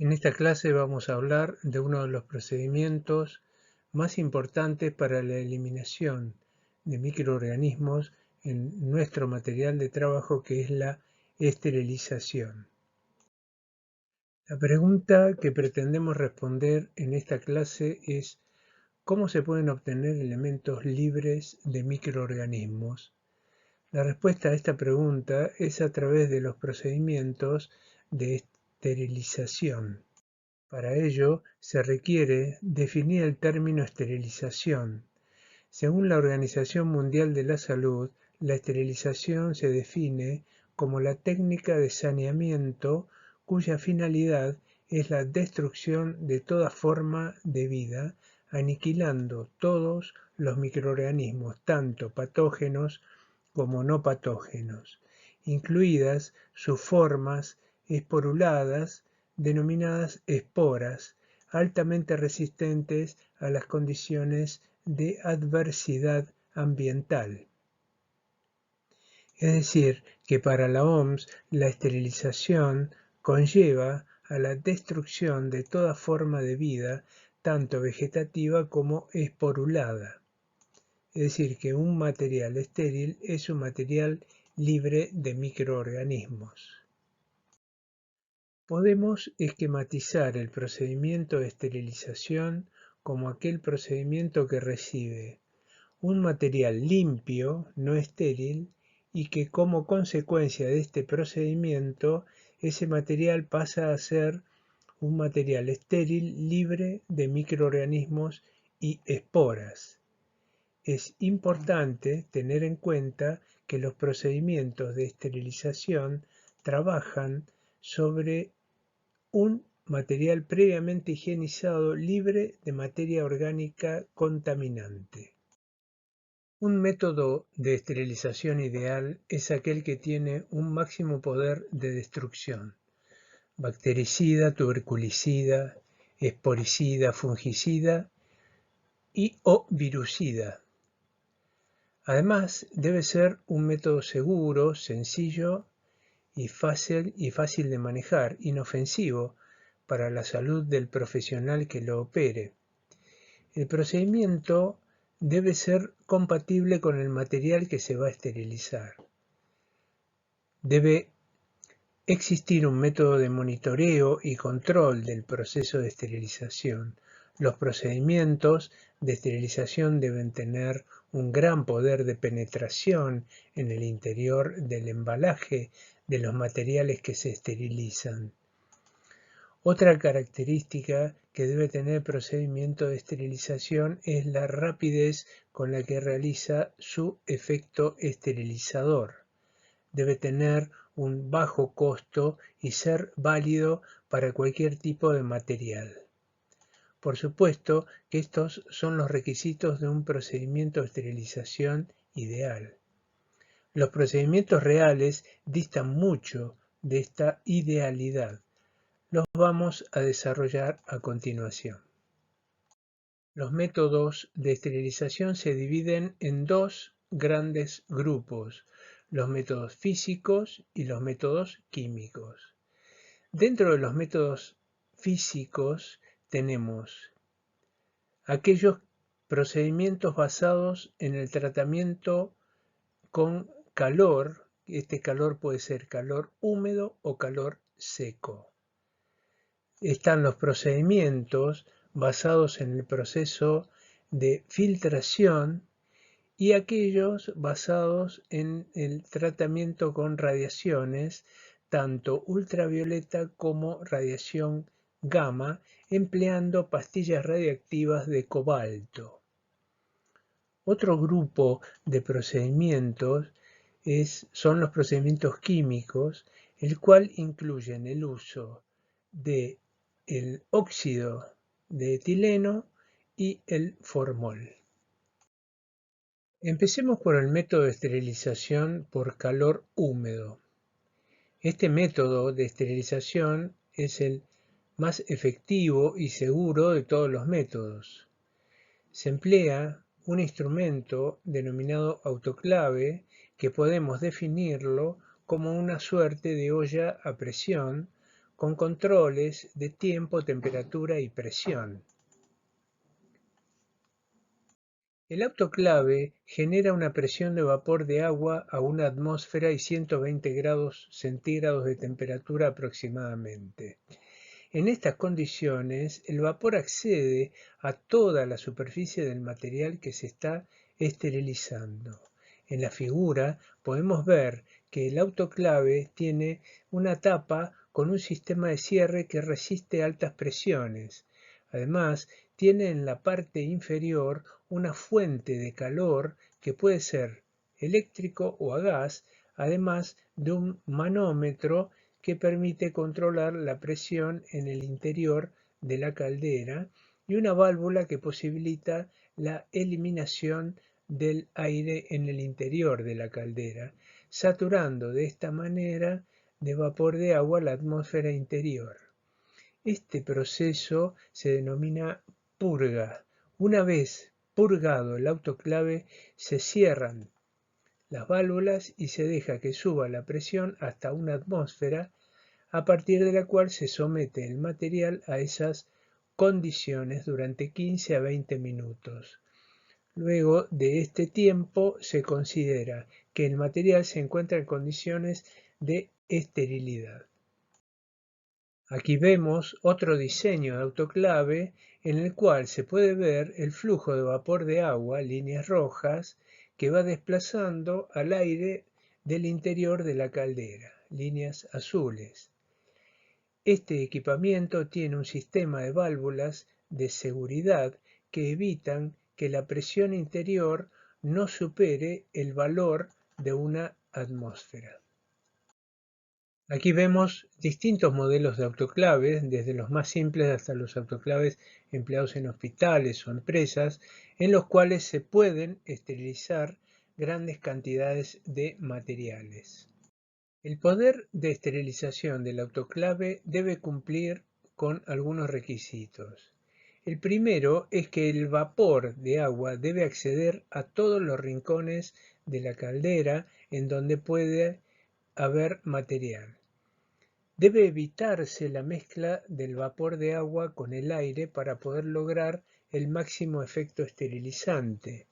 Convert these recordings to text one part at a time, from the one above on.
En esta clase vamos a hablar de uno de los procedimientos más importantes para la eliminación de microorganismos en nuestro material de trabajo, que es la esterilización. La pregunta que pretendemos responder en esta clase es: ¿cómo se pueden obtener elementos libres de microorganismos? La respuesta a esta pregunta es a través de los procedimientos de esterilización. Para ello, se requiere definir el término esterilización. Según la Organización Mundial de la Salud, la esterilización se define como la técnica de saneamiento cuya finalidad es la destrucción de toda forma de vida, aniquilando todos los microorganismos, tanto patógenos como no patógenos, incluidas sus formas esporuladas denominadas esporas, altamente resistentes a las condiciones de adversidad ambiental. Es decir, que para la OMS la esterilización conlleva a la destrucción de toda forma de vida, tanto vegetativa como esporulada. Es decir, que un material estéril es un material libre de microorganismos. Podemos esquematizar el procedimiento de esterilización como aquel procedimiento que recibe un material limpio, no estéril, y que como consecuencia de este procedimiento, ese material pasa a ser un material estéril libre de microorganismos y esporas. Es importante tener en cuenta que los procedimientos de esterilización trabajan sobre un material previamente higienizado libre de materia orgánica contaminante. Un método de esterilización ideal es aquel que tiene un máximo poder de destrucción: bactericida, tuberculicida, esporicida, fungicida y o virucida. Además, debe ser un método seguro, sencillo y fácil de manejar, inofensivo para la salud del profesional que lo opere. El procedimiento debe ser compatible con el material que se va a esterilizar. Debe existir un método de monitoreo y control del proceso de esterilización. Los procedimientos de esterilización deben tener un gran poder de penetración en el interior del embalaje de los materiales que se esterilizan. Otra característica que debe tener el procedimiento de esterilización es la rapidez con la que realiza su efecto esterilizador. Debe tener un bajo costo y ser válido para cualquier tipo de material. Por supuesto que estos son los requisitos de un procedimiento de esterilización ideal. Los procedimientos reales distan mucho de esta idealidad. Los vamos a desarrollar a continuación. Los métodos de esterilización se dividen en dos grandes grupos: los métodos físicos y los métodos químicos. Dentro de los métodos físicos tenemos aquellos procedimientos basados en el tratamiento con calor. Este calor puede ser calor húmedo o calor seco. Están los procedimientos basados en el proceso de filtración y aquellos basados en el tratamiento con radiaciones, tanto ultravioleta como radiación gamma, empleando pastillas radiactivas de cobalto. Otro grupo de procedimientos son los procedimientos químicos, el cual incluyen el uso de el óxido de etileno y el formol. Empecemos por el método de esterilización por calor húmedo. Este método de esterilización es el más efectivo y seguro de todos los métodos. Se emplea un instrumento denominado autoclave, que podemos definirlo como una suerte de olla a presión con controles de tiempo, temperatura y presión. El autoclave genera una presión de vapor de agua a una atmósfera y 120 grados centígrados de temperatura aproximadamente. En estas condiciones, el vapor accede a toda la superficie del material que se está esterilizando. En la figura podemos ver que el autoclave tiene una tapa con un sistema de cierre que resiste altas presiones. Además, tiene en la parte inferior una fuente de calor que puede ser eléctrico o a gas, además de un manómetro que permite controlar la presión en el interior de la caldera y una válvula que posibilita la eliminación del aire en el interior de la caldera, saturando de esta manera de vapor de agua la atmósfera interior. Este proceso se denomina purga. Una vez purgado el autoclave, se cierran las válvulas y se deja que suba la presión hasta una atmósfera, a partir de la cual se somete el material a esas condiciones durante 15 a 20 minutos. Luego de este tiempo se considera que el material se encuentra en condiciones de esterilidad. Aquí vemos otro diseño de autoclave en el cual se puede ver el flujo de vapor de agua, líneas rojas, que va desplazando al aire del interior de la caldera, líneas azules. Este equipamiento tiene un sistema de válvulas de seguridad que evitan que la presión interior no supere el valor de una atmósfera. Aquí vemos distintos modelos de autoclaves, desde los más simples hasta los autoclaves empleados en hospitales o empresas, en los cuales se pueden esterilizar grandes cantidades de materiales. El poder de esterilización del autoclave debe cumplir con algunos requisitos. El primero es que el vapor de agua debe acceder a todos los rincones de la caldera en donde puede haber material. Debe evitarse la mezcla del vapor de agua con el aire para poder lograr el máximo efecto esterilizante.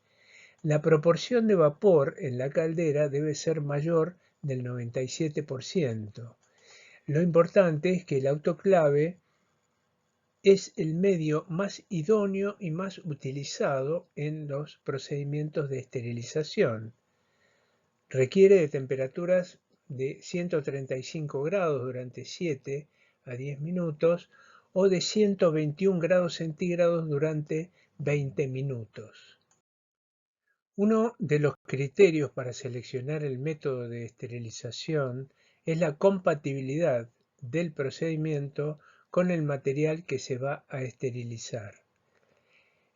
La proporción de vapor en la caldera debe ser mayor del 97%. Lo importante es que el autoclave es el medio más idóneo y más utilizado en los procedimientos de esterilización. Requiere de temperaturas de 135 grados durante 7 a 10 minutos o de 121 grados centígrados durante 20 minutos. Uno de los criterios para seleccionar el método de esterilización es la compatibilidad del procedimiento con el material que se va a esterilizar.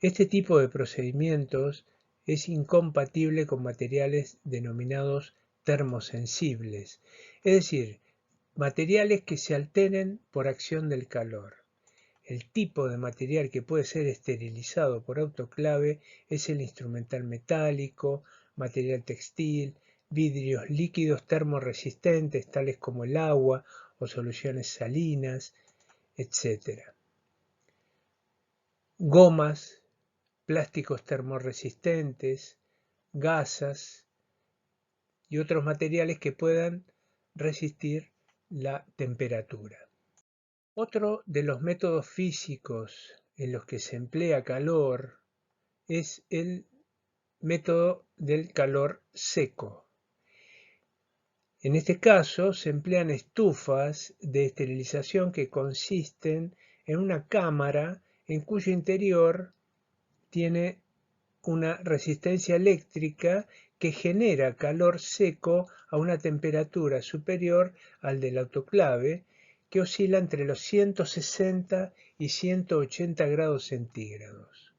Este tipo de procedimientos es incompatible con materiales denominados termosensibles, es decir, materiales que se alteren por acción del calor. El tipo de material que puede ser esterilizado por autoclave es el instrumental metálico, material textil, vidrios líquidos termorresistentes tales como el agua o soluciones salinas, etc. Gomas, plásticos termorresistentes, gasas y otros materiales que puedan resistir la temperatura. Otro de los métodos físicos en los que se emplea calor es el método del calor seco. En este caso se emplean estufas de esterilización que consisten en una cámara en cuyo interior tiene una resistencia eléctrica que genera calor seco a una temperatura superior al del autoclave, que oscila entre los 160 y 180 grados centígrados.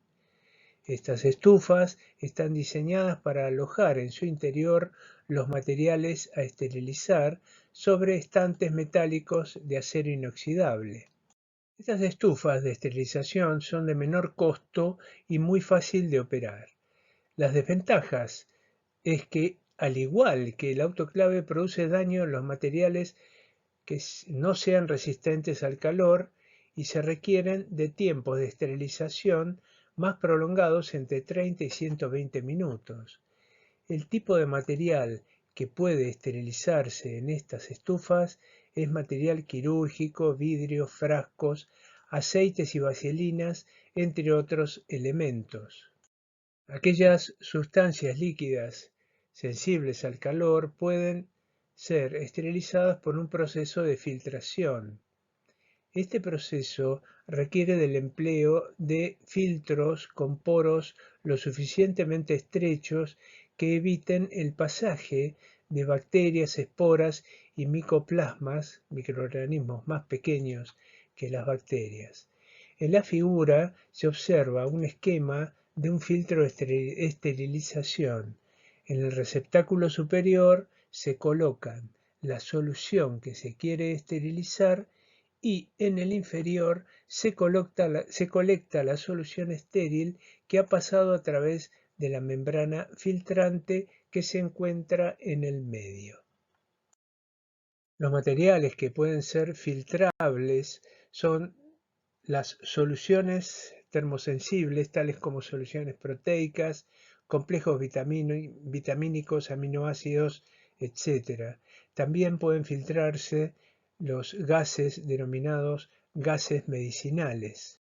Estas estufas están diseñadas para alojar en su interior los materiales a esterilizar sobre estantes metálicos de acero inoxidable. Estas estufas de esterilización son de menor costo y muy fácil de operar. Las desventajas es que, al igual que el autoclave, produce daño en los materiales que no sean resistentes al calor y se requieren de tiempos de esterilización más prolongados entre 30 y 120 minutos. El tipo de material que puede esterilizarse en estas estufas es material quirúrgico, vidrio, frascos, aceites y vaselinas, entre otros elementos. Aquellas sustancias líquidas sensibles al calor pueden ser esterilizadas por un proceso de filtración. Este proceso requiere del empleo de filtros con poros lo suficientemente estrechos que eviten el pasaje de bacterias, esporas y micoplasmas, microorganismos más pequeños que las bacterias. En la figura se observa un esquema de un filtro de esterilización. En el receptáculo superior se colocan la solución que se quiere esterilizar y en el inferior se colecta la solución estéril que ha pasado a través de la membrana filtrante que se encuentra en el medio. Los materiales que pueden ser filtrables son las soluciones termosensibles, tales como soluciones proteicas, complejos vitamínicos, aminoácidos, etc. También pueden filtrarse los gases denominados gases medicinales.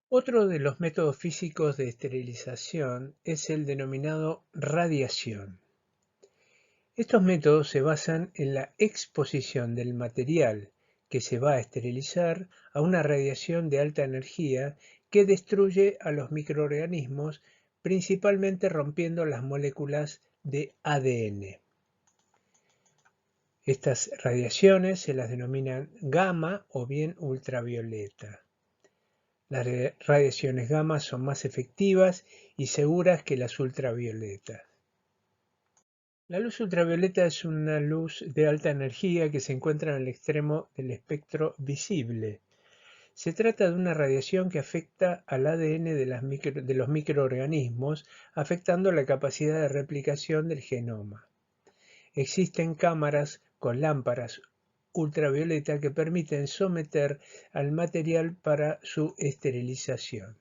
Otro de los métodos físicos de esterilización es el denominado radiación. Estos métodos se basan en la exposición del material que se va a esterilizar a una radiación de alta energía que destruye a los microorganismos, principalmente rompiendo las moléculas de ADN. Estas radiaciones se las denominan gamma o bien ultravioleta. Las radiaciones gamma son más efectivas y seguras que las ultravioletas. La luz ultravioleta es una luz de alta energía que se encuentra en el extremo del espectro visible. Se trata de una radiación que afecta al ADN de los microorganismos, afectando la capacidad de replicación del genoma. Existen cámaras con lámparas ultravioleta que permiten someter al material para su esterilización.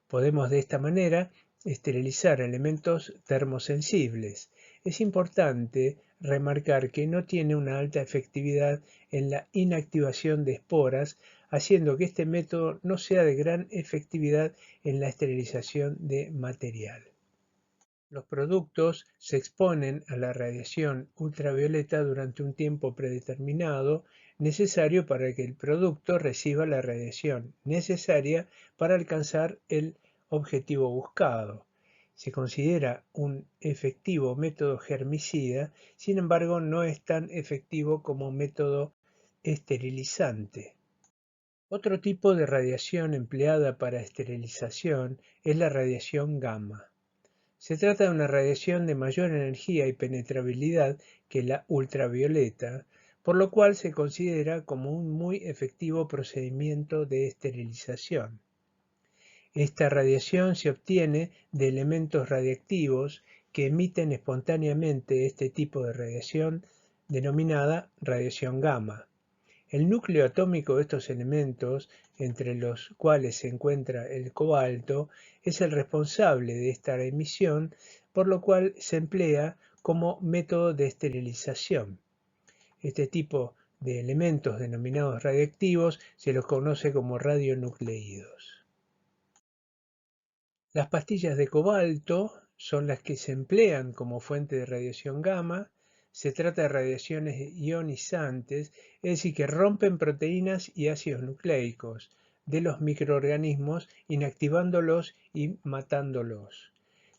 Podemos de esta manera esterilizar elementos termosensibles. Es importante remarcar que no tiene una alta efectividad en la inactivación de esporas, haciendo que este método no sea de gran efectividad en la esterilización de material. Los productos se exponen a la radiación ultravioleta durante un tiempo predeterminado necesario para que el producto reciba la radiación necesaria para alcanzar el objetivo buscado. Se considera un efectivo método germicida, sin embargo no es tan efectivo como método esterilizante. Otro tipo de radiación empleada para esterilización es la radiación gamma. Se trata de una radiación de mayor energía y penetrabilidad que la ultravioleta, por lo cual se considera como un muy efectivo procedimiento de esterilización. Esta radiación se obtiene de elementos radiactivos que emiten espontáneamente este tipo de radiación denominada radiación gamma. El núcleo atómico de estos elementos, entre los cuales se encuentra el cobalto, es el responsable de esta emisión, por lo cual se emplea como método de esterilización. Este tipo de elementos denominados radiactivos se los conoce como radionucleídos. Las pastillas de cobalto son las que se emplean como fuente de radiación gamma. Se trata de radiaciones ionizantes, es decir, que rompen proteínas y ácidos nucleicos de los microorganismos, inactivándolos y matándolos.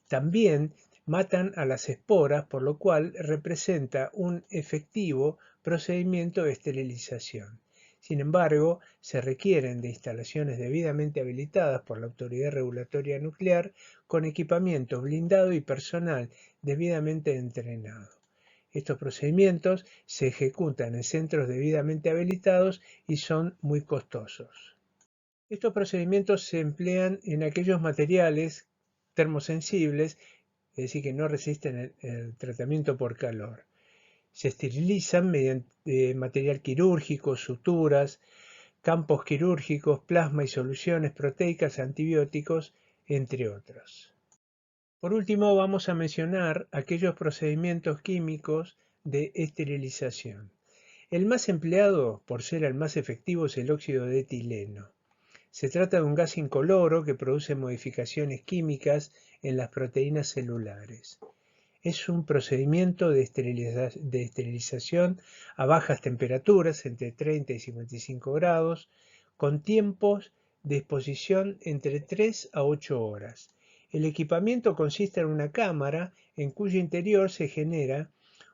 También matan a las esporas, por lo cual representa un efectivo procedimiento de esterilización. Sin embargo, se requieren de instalaciones debidamente habilitadas por la Autoridad Regulatoria Nuclear con equipamiento blindado y personal debidamente entrenado. Estos procedimientos se ejecutan en centros debidamente habilitados y son muy costosos. Estos procedimientos se emplean en aquellos materiales termosensibles, es decir, que no resisten el tratamiento por calor. Se esterilizan mediante material quirúrgico, suturas, campos quirúrgicos, plasma y soluciones proteicas, antibióticos, entre otros. Por último, vamos a mencionar aquellos procedimientos químicos de esterilización. El más empleado, por ser el más efectivo, es el óxido de etileno. Se trata de un gas incoloro que produce modificaciones químicas en las proteínas celulares. Es un procedimiento de esterilización a bajas temperaturas, entre 30 y 55 grados, con tiempos de exposición entre 3 a 8 horas. El equipamiento consiste en una cámara en cuyo interior se genera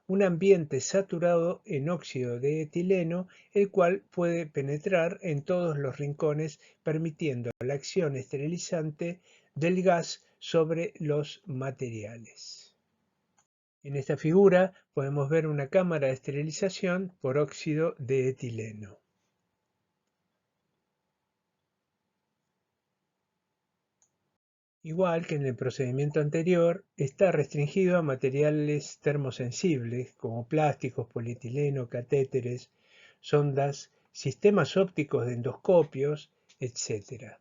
un ambiente saturado en óxido de etileno, el cual puede penetrar en todos los rincones, permitiendo la acción esterilizante del gas sobre los materiales. En esta figura podemos ver una cámara de esterilización por óxido de etileno. Igual que en el procedimiento anterior, está restringido a materiales termosensibles como plásticos, polietileno, catéteres, sondas, sistemas ópticos de endoscopios, etc.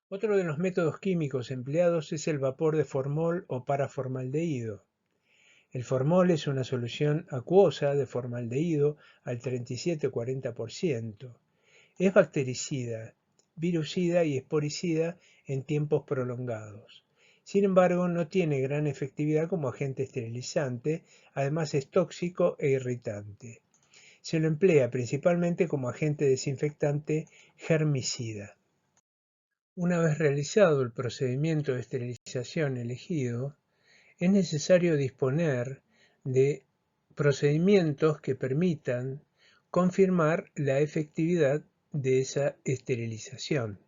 Otro de los métodos químicos empleados es el vapor de formol o paraformaldehído. El formol es una solución acuosa de formaldehído al 37-40%. Es bactericida, virucida y esporicida en tiempos prolongados. Sin embargo, no tiene gran efectividad como agente esterilizante, además es tóxico e irritante. Se lo emplea principalmente como agente desinfectante germicida. Una vez realizado el procedimiento de esterilización elegido, es necesario disponer de procedimientos que permitan confirmar la efectividad de esa esterilización.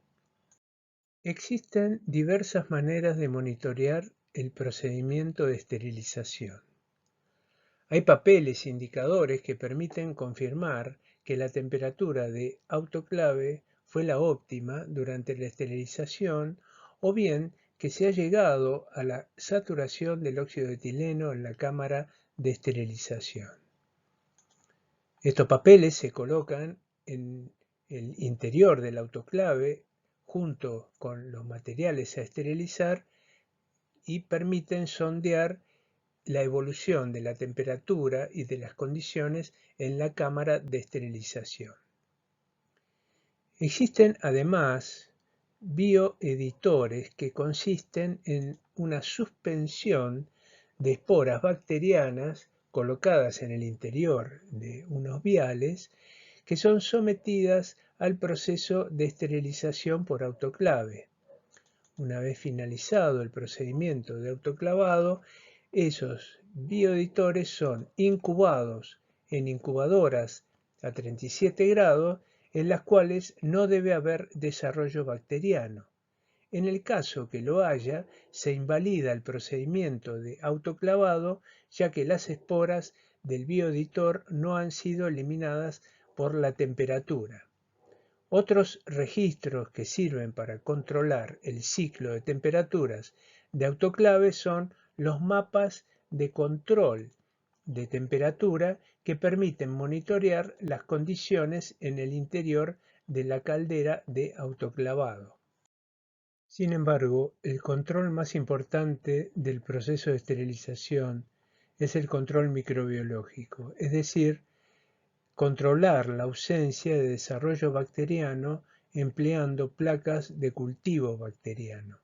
Existen diversas maneras de monitorear el procedimiento de esterilización. Hay papeles indicadores que permiten confirmar que la temperatura de autoclave fue la óptima durante la esterilización o bien que se ha llegado a la saturación del óxido de etileno en la cámara de esterilización. Estos papeles se colocan en el interior del autoclave junto con los materiales a esterilizar y permiten sondear la evolución de la temperatura y de las condiciones en la cámara de esterilización. Existen además bioeditores que consisten en una suspensión de esporas bacterianas colocadas en el interior de unos viales que son sometidas al proceso de esterilización por autoclave. Una vez finalizado el procedimiento de autoclavado, esos bioeditores son incubados en incubadoras a 37 grados en las cuales no debe haber desarrollo bacteriano. En el caso que lo haya, se invalida el procedimiento de autoclavado, ya que las esporas del bioeditor no han sido eliminadas por la temperatura. Otros registros que sirven para controlar el ciclo de temperaturas de autoclave son los mapas de control de temperatura que permiten monitorear las condiciones en el interior de la caldera de autoclavado. Sin embargo, el control más importante del proceso de esterilización es el control microbiológico, es decir, controlar la ausencia de desarrollo bacteriano empleando placas de cultivo bacteriano.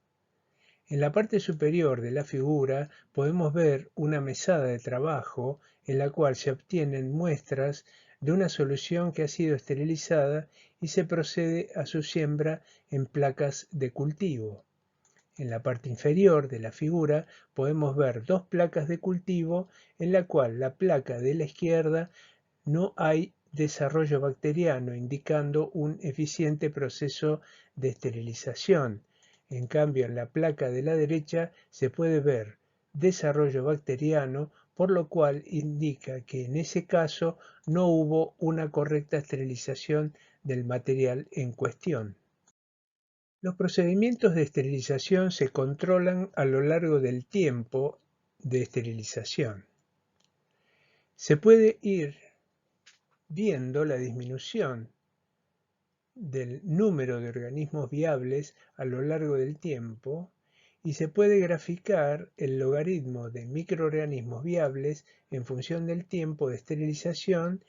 En la parte superior de la figura podemos ver una mesada de trabajo en la cual se obtienen muestras de una solución que ha sido esterilizada y se procede a su siembra en placas de cultivo. En la parte inferior de la figura podemos ver dos placas de cultivo en la cual la placa de la izquierda no hay desarrollo bacteriano, indicando un eficiente proceso de esterilización. En cambio, en la placa de la derecha se puede ver desarrollo bacteriano, por lo cual indica que en ese caso no hubo una correcta esterilización del material en cuestión. Los procedimientos de esterilización se controlan a lo largo del tiempo de esterilización. Se puede ir viendo la disminución del número de organismos viables a lo largo del tiempo y se puede graficar el logaritmo de microorganismos viables en función del tiempo de esterilización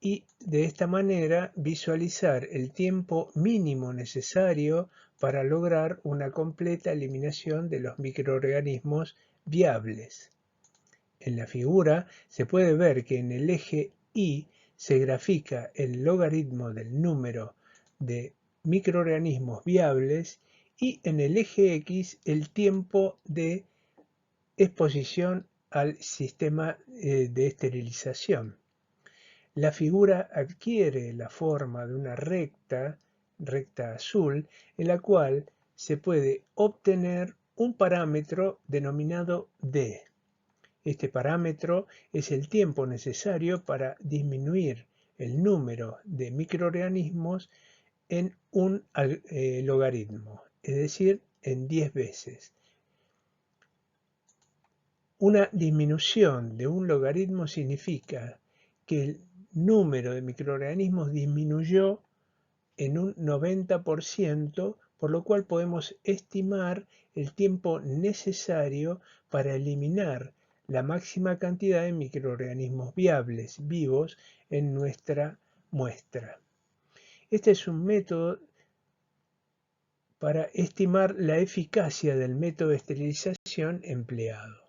y de esta manera visualizar el tiempo mínimo necesario para lograr una completa eliminación de los microorganismos viables. En la figura se puede ver que en el eje Y se grafica el logaritmo del número de microorganismos viables y en el eje X el tiempo de exposición al sistema de esterilización. La figura adquiere la forma de una recta azul, en la cual se puede obtener un parámetro denominado D. Este parámetro es el tiempo necesario para disminuir el número de microorganismos en un logaritmo, es decir, en 10 veces. Una disminución de un logaritmo significa que el número de microorganismos disminuyó en un 90%, por lo cual podemos estimar el tiempo necesario para eliminar la máxima cantidad de microorganismos viables vivos en nuestra muestra. Este es un método para estimar la eficacia del método de esterilización empleado.